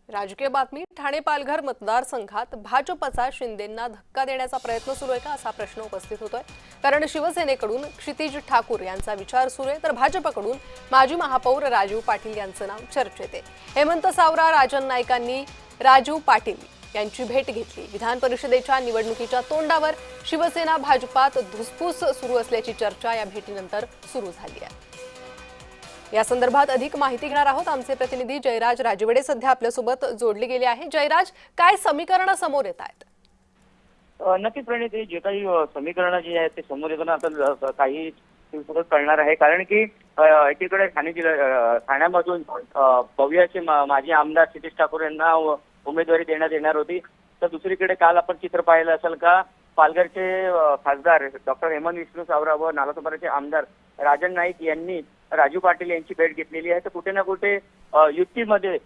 राजकीय बातमी। ठाणे पालघर मतदारसंघात भाजपचा शिंदेंना धक्का देण्याचा प्रयत्न सुरू आहे का असा प्रश्न उपस्थित होतोय। कारण शिवसेनेकडून क्षितिज ठाकूर यांचा विचार सुरू आहे, तर भाजपकडून माजी महापौर राजू पाटील यांचं नाव चर्चेत आहे। हेमंत सावरा राजन नाईकांनी राजू पाटील यांची भेट घेतली। विधान परिषदेच्या निवडणुकीच्या तोंडावर शिवसेना भाजपात धुसफूस सुरू असल्याची चर्चा या भेटीनंतर सुरू झाली आहे। या संदर्भात अधिक माहिती घेणार आहोत। आमचे प्रतिनिधी जयराज राजवडे सध्या आपल्या सोबत जोडले गेले आहे। जयराज, काय समीकरण समोर येत आहेत? नक्कीच प्रणिती, जे काही समीकरण जे आहेत ते समोर येताना आता काही दिवसातच कळणार आहे। कारण की एकीकडे ठाण्यामधून भव्याचे माजी आमदार क्षितिज ठाकूर यांना उमेदवारी देण्यात येणार होती, तर दुसरीकडे काल आपण चित्र पाहिलं असेल का पालघरचे खासदार डॉक्टर हेमंत विष्णू सावरा व नालासोपाराचे आमदार राजन नाईक यांनी राजू पाटील यांची भेट घेतलेली आहे। तर कुठे ना कुठे युतीमध्ये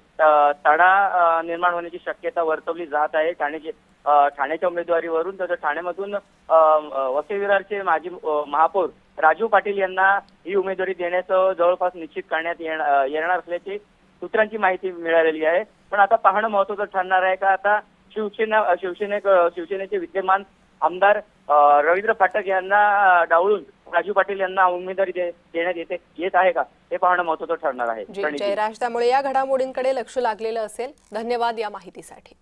तडा निर्माण होण्याची शक्यता वर्तवली जात आहे ठाण्याच्या उमेदवारीवरून। तर ठाण्यामधून वसई विरारचे माजी महापौर राजू पाटील यांना ही उमेदवारी देण्याचं जवळपास निश्चित करण्यात येणार असल्याची सूत्रांची माहिती मिळालेली आहे। पण आता पाहणं महत्त्वाचं ठरणार आहे का आता शिवसेनेचे विद्यमान आमदार रवींद्र फाटक यांना डावळून राजू पाटील यांना उमेदवारी देण्यात येत आहे का, हे पाहणं महत्त्वाचं ठरणार आहे। जयराज, त्यामुळे या घडामोडींकडे लक्ष लागलेलं असेल। धन्यवाद या माहितीसाठी।